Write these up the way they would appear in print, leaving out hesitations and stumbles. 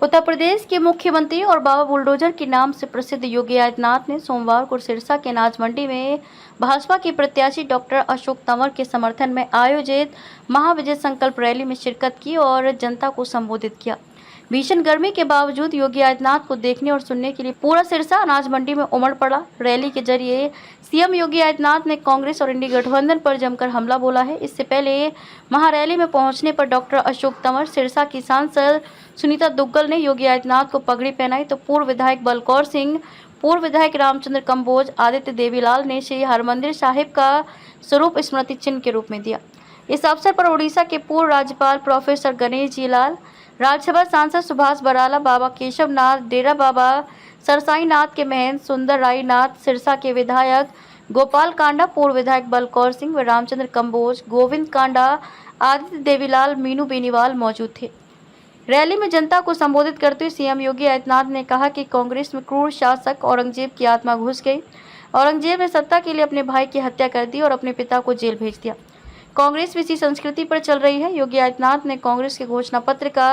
उत्तर प्रदेश के मुख्यमंत्री और बाबा बुलडोजर के नाम से प्रसिद्ध योगी आदित्यनाथ ने सोमवार को सिरसा के अनाज मंडी में भाजपा के प्रत्याशी डॉक्टर अशोक तंवर के समर्थन में आयोजित महाविजय संकल्प रैली में शिरकत की और जनता को संबोधित किया। भीषण गर्मी के बावजूद योगी आदित्यनाथ को देखने और सुनने के लिए पूरा सिरसा अनाज मंडी में उमड़ पड़ा। रैली के जरिए सीएम योगी आदित्यनाथ ने कांग्रेस और इंडी गठबंधन पर जमकर हमला बोला है। इससे पहले महारैली में पहुंचने पर डॉक्टर अशोक तंवर, सिरसा की सांसद सुनीता दुग्गल ने योगी आदित्यनाथ को पगड़ी पहनाई तो पूर्व विधायक बलकौर सिंह, पूर्व विधायक रामचंद्र कंबोज, आदित्य देवीलाल ने श्री हरमंदिर साहिब का स्वरूप स्मृति चिन्ह के रूप में दिया। इस अवसर पर उड़ीसा के पूर्व राज्यपाल प्रोफेसर गणेश जी लाल, राज्यसभा सांसद सुभाष बराला, बाबा केशव नाथ, डेरा बाबा सरसाई नाथ के महंत सुंदर राय नाथ, सिरसा के विधायक गोपाल कांडा, पूर्व विधायक बलकौर सिंह व रामचंद्र कंबोज, गोविंद कांडा, आदित्य देवीलाल, मीनू बेनीवाल मौजूद थे। रैली में जनता को संबोधित करते हुए सीएम योगी आदित्यनाथ ने कहा कि कांग्रेस में क्रूर शासक औरंगजेब की आत्मा घुस गई। औरंगजेब ने सत्ता के लिए अपने भाई की हत्या कर दी और अपने पिता को जेल भेज दिया। कांग्रेस इसी संस्कृति पर चल रही है। योगी आदित्यनाथ ने कांग्रेस के घोषणा पत्र का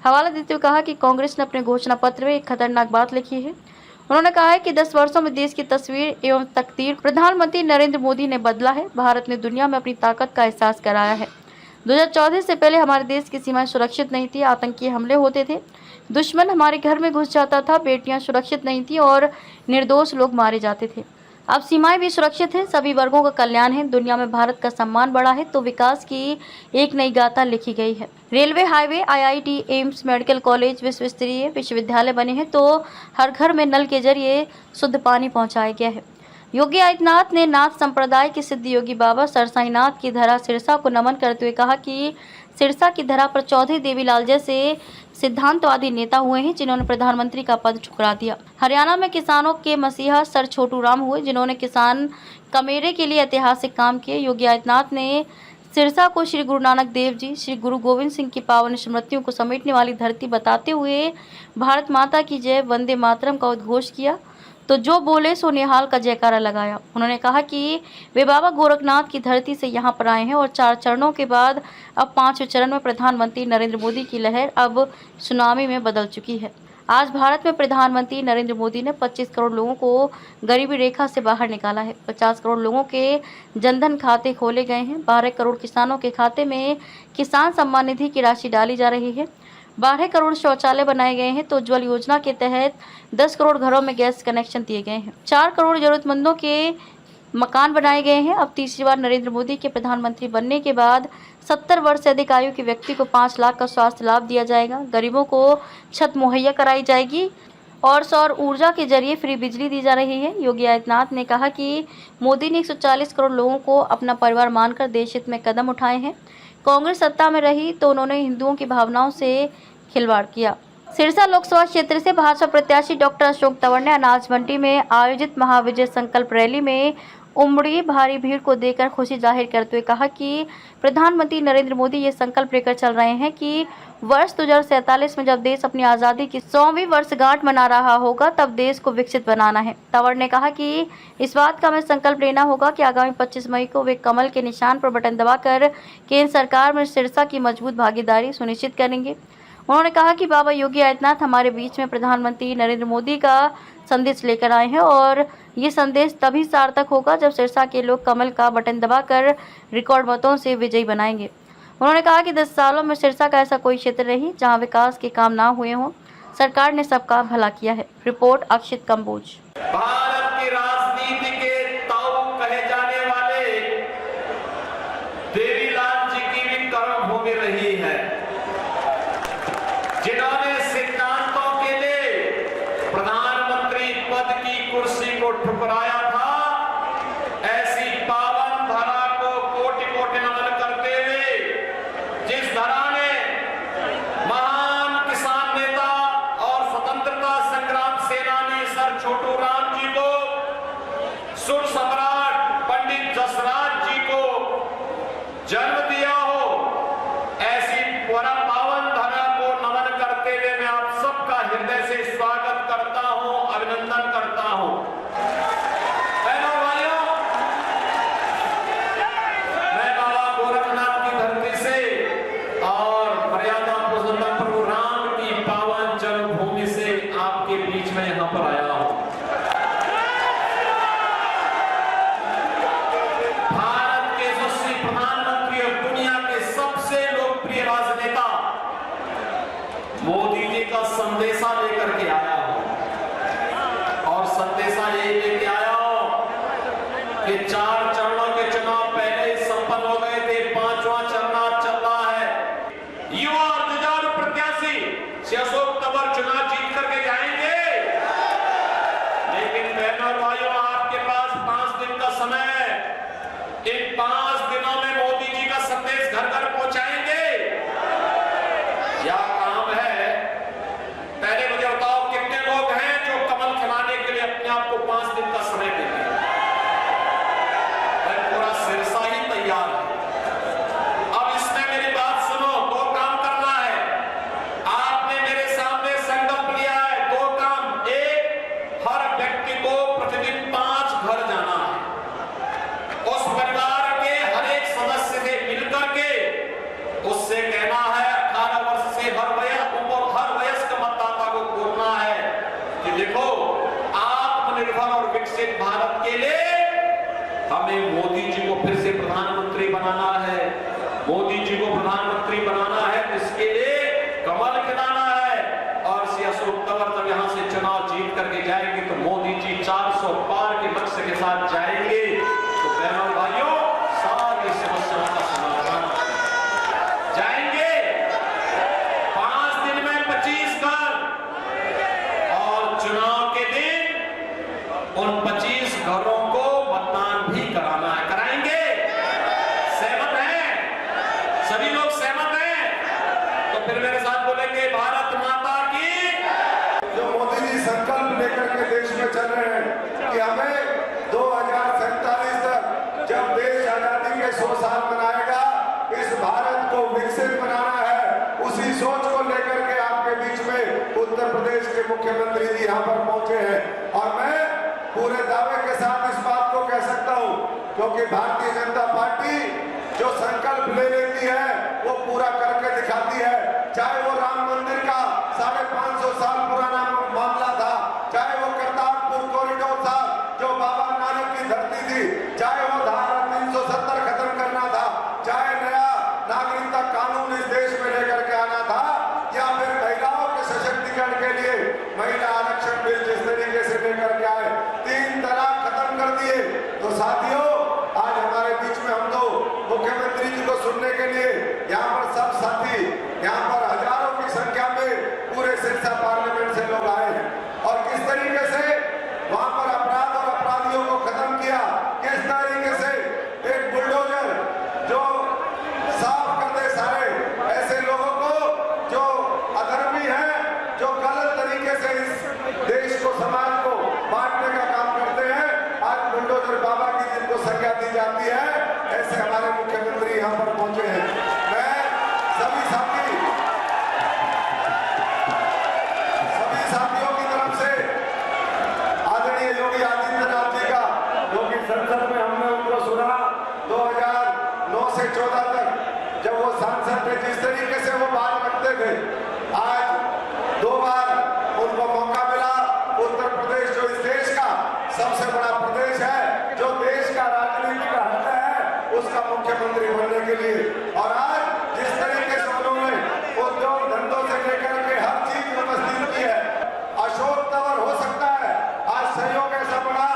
हवाला देते हुए कहा कि कांग्रेस ने अपने घोषणा पत्र में एक खतरनाक बात लिखी है। उन्होंने कहा है कि 10 वर्षों में देश की तस्वीर एवं तकदीर प्रधानमंत्री नरेंद्र मोदी ने बदला है। भारत ने दुनिया में अपनी ताकत का एहसास कराया है। 2014 से पहले हमारे देश की सीमाएं सुरक्षित नहीं थी, आतंकी हमले होते थे, दुश्मन हमारे घर में घुस जाता था, बेटियां सुरक्षित नहीं थी और निर्दोष लोग मारे जाते थे। अब सीमाएं भी सुरक्षित हैं, सभी वर्गों का कल्याण है, दुनिया में भारत का सम्मान बढ़ा है, तो विकास की एक नई गाथा लिखी गई है। Railway, highway, IIT, AIIMS, medical college, विश्व स्तरीय विश्वविद्यालय बने हैं, तो हर घर में नल के जरिए शुद्ध पानी पहुँचाया गया है। योगी आदित्यनाथ ने नाथ संप्रदाय के सिद्ध योगी बाबा सरसाईनाथ की धरा सिरसा को नमन करते हुए कहा कि सिरसा की धरा पर चौधरी देवीलाल जैसे सिद्धांतवादी नेता हुए हैं, जिन्होंने प्रधानमंत्री का पद ठुकरा दिया। हरियाणा में किसानों के मसीहा सर छोटू राम हुए, जिन्होंने किसान कमेरे के लिए ऐतिहासिक काम किए। योगी आदित्यनाथ ने सिरसा को श्री गुरु नानक देव जी, श्री गुरु गोविंद सिंह की पावन स्मृतियों को समेटने वाली धरती बताते हुए भारत माता की जय, वंदे मातरम का उद्घोष किया, तो जो बोले सो निहाल का जयकारा लगाया। उन्होंने कहा कि वे बाबा गोरखनाथ की धरती से यहाँ पर आए हैं और 4 चरणों के बाद अब 5वें चरण में प्रधानमंत्री नरेंद्र मोदी की लहर अब सुनामी में बदल चुकी है। आज भारत में प्रधानमंत्री नरेंद्र मोदी ने 25 करोड़ लोगों को गरीबी रेखा से बाहर निकाला है। 50 करोड़ लोगों के जनधन खाते खोले गए हैं। 12 करोड़ किसानों के खाते में किसान सम्मान निधि की राशि डाली जा रही है। 12 करोड़ शौचालय बनाए गए हैं, तो उज्ज्वल योजना के तहत 10 करोड़ घरों में गैस कनेक्शन दिए गए हैं। 4 करोड़ जरूरतमंदों के मकान बनाए गए हैं। अब तीसरी बार नरेंद्र मोदी के प्रधानमंत्री बनने के बाद 70 वर्ष से अधिक आयु के व्यक्ति को 5 लाख का स्वास्थ्य लाभ दिया जाएगा। गरीबों को छत मुहैया कराई जाएगी और सौर ऊर्जा के जरिए फ्री बिजली दी जा रही है। योगी आदित्यनाथ ने कहा कि मोदी ने 140 करोड़ लोगों को अपना परिवार मानकर देश हित में कदम उठाए हैं। कांग्रेस सत्ता में रही तो उन्होंने हिंदुओं की भावनाओं से खिलवाड़ किया। सिरसा लोकसभा क्षेत्र से भाजपा प्रत्याशी डॉक्टर अशोक तंवर ने अनाज मंडी में आयोजित महाविजय संकल्प रैली में उमड़ी भारी भीड़ को देखकर खुशी जाहिर करते हुए कहा कि प्रधानमंत्री नरेंद्र मोदी ये संकल्प लेकर चल रहे हैं कि वर्ष 2047 में जब देश अपनी आज़ादी की 100वीं वर्षगांठ मना रहा होगा, तब देश को विकसित बनाना है। तंवर ने कहा कि इस बात का हमें संकल्प लेना होगा कि आगामी 25 मई को वे कमल के निशान पर बटन दबाकर केंद्र सरकार में सिरसा की मजबूत भागीदारी सुनिश्चित करेंगे। उन्होंने कहा कि बाबा योगी आदित्यनाथ हमारे बीच में प्रधानमंत्री नरेंद्र मोदी का संदेश लेकर आए हैं और ये संदेश तभी सार्थक होगा जब सिरसा के लोग कमल का बटन दबाकर रिकॉर्ड मतों से विजयी बनाएंगे। उन्होंने कहा कि 10 सालों में सिरसा का ऐसा कोई क्षेत्र नहीं जहां विकास के काम ना हुए हों। सरकार ने सबका भला किया है। रिपोर्ट अक्षित कंबोज। भारत की राजनीति के ताऊ कहे जाने वाले देवीलाल जी की भी कर्मभूमि रही है, जिन्होंने सिद्धांतों के लिए प्रधानमंत्री पद की कुर्सी को ठुकराया था। ऐसी पावन धरा को कोटि कोटि नमन करते हुए, जिस धरा ने महान किसान नेता और स्वतंत्रता संग्राम सेनानी सर छोटू राम जी को, सुर सम्राट पंडित जसराज जी को जन्म दिया हो, ऐसी परम पावन धरा को नमन करते हुए मैं आप सबका हृदय से स्वागत करता हूं, अभिनंदन करता हूं। बहनों भाइयों, मैं बाबा गोरखनाथ की धरती से और मर्यादा पुरुषोत्तम प्रभु राम की पावन जन्म कि 4 चरणों के चुनाव पहले ही संपन्न हो गए थे, 5वां चरण आज चल रहा है। युवा और जुझारू प्रत्याशी श्री अशोक तंवर चुनाव जीत करके जाएंगे, लेकिन बहनों और भाइयों, आपके पास 5 दिन का समय है। इन 5 दिनों में मोदी जी का संदेश घर घर पहुंचाएंगे या काम है? पहले मुझे बताओ, कितने लोग हैं जो कमल खिलाने के लिए अपने आप को 5 दिन का समय देंगे? पूरा सिरसा ही तैयार है। अब इसमें मेरी बात सुनो, 2 काम करना है। आपने मेरे सामने संकल्प लिया है 2 काम। एक, हर व्यक्ति को प्रतिदिन 5 घर जाना है। उस परिवार के हर एक सदस्य से मिलकर के उससे कहना है, 18 वर्ष से हर वयस्क मतदाता को बोलना है कि देखो, आत्मनिर्भर और विकसित भारत के लिए हमें मोदी जी को फिर से प्रधानमंत्री बनाना है। मोदी जी को प्रधानमंत्री बनाना है, इसके लिए कमल खिलाना है। और श्री अशोक तंवर जब यहां से चुनाव जीत करके जाएंगे तो मोदी जी 400 पार के लक्ष्य के साथ जाएंगे। तो बहनों और भाइयों, सारी समस्याओं का समाधान जाएंगे। 5 दिन में 25 घर, और चुनाव के दिन उन 25 घरों को मतदान भी कराना है। कराएंगे? सहमत हैं? सभी लोग सहमत हैं? तो फिर मेरे साथ बोलेंगे, भारत माता की। जो मोदी जी संकल्प लेकर के देश में चल रहे हैं कि हमें 2047 तक, जब देश आजादी के 100 साल मनाएगा, इस भारत को विकसित बनाना है। उसी सोच को लेकर के आपके बीच में उत्तर प्रदेश के मुख्यमंत्री जी यहाँ पर पहुंचे हैं। और मैं पूरे दावे के साथ इस बात को कह सकता हूं, क्योंकि भारतीय जनता पार्टी जो संकल्प ले लेती है वो पूरा करके दिखाती है। चाहे वो राम मंदिर का 550 साल पुराना मामला था, चाहे वो करतारपुर कॉरिडोर था जो बाबा नानक की धरती थी, चाहे वो धारा 370 खत्म करना था, चाहे नया नागरिकता कानून इस देश में लेकर के आना था, या फिर महिलाओं के सशक्तिकरण के लिए महिला आरक्षण बिल जिस तरीके से लेकर के आए, 3 तलाक खत्म कर दिए। तो साथियों, आज हमारे बीच में हम तो मुख्यमंत्री जी को सुनने के लिए यहाँ पर सब साथी, यहाँ पर हजारों की संख्या में पूरे सिरसा पार्लियामेंट से लोग आए हैं। और किस तरीके से वहां पर अपराध और अपराधियों को खत्म किया, किस तरीके से एक बुलडोजर जो साफ कर दे सारे ऐसे लोगों को जो अधर्मी हैं, जो गलत तरीके से इस देश को, समाज को बांटने का काम करते हैं, आज बुलडोजर बाबा की जिनको संज्ञा दी जाती है, ऐसे हमारे मुख्यमंत्री यहाँ पर पहुंचे हैं। मैं सभी साथियों की तरफ से आदरणीय योगी आदित्यनाथ जी का, जो कि संसद में हमने उनको सुना 2009 से 14 तक जब वो सांसद थे, जिस तरीके से वो बात रखते थे, आज 2 बार उनको मौका मिला। उत्तर प्रदेश जो इस देश का सबसे बड़ा प्रदेश है, जो देश का राजनीति का हक है, उसका मुख्यमंत्री बनने के लिए, और आज जिस तरीके से उन्होंने उद्योग धंधों से लेकर के हर चीज व्यवस्थित की है, अशोक तंवर हो सकता है। आज सहयोग ऐसा बड़ा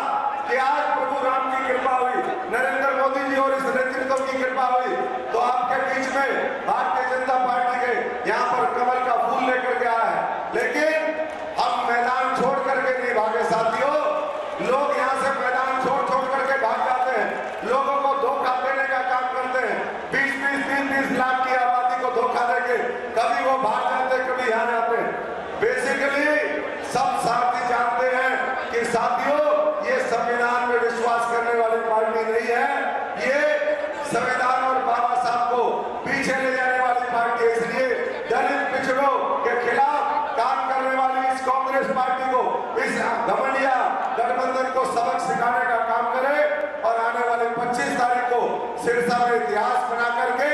कि आज प्रभु राम की कृपा हुई, नरेंद्र मोदी जी और इस नेतृत्व की कृपा हुई, तो आपके बीच में भारतीय जनता पार्टी के यहाँ पर कमल का फूल लेकर के आया है। लेकिन हम मैदान छोड़ करके नहीं भागे साथियों। लोग यहाँ से मैदान छोड़ करके भाग जाते हैं, लोगों को धोखा देने का काम करते हैं। 20-20, 30-30 लाख की आबादी को धोखा देके कभी वो भाग जाते, कभी यहाँ जाते हैं। बेसिकली सब साथी जानते हैं कि साथियों, ये संविधान में विश्वास करने वाली पार्टी नहीं है, ये संविधान और बाबा साहब को पीछे ले जाने वाली पार्टी है। इसलिए दलित पिछड़ों के खिलाफ काम करने वाली इस कांग्रेस पार्टी को, इस घमंडिया गठबंधन को सबक सिखाने का काम करे, और आने वाले 25 तारीख को सिरसा में इतिहास बना करके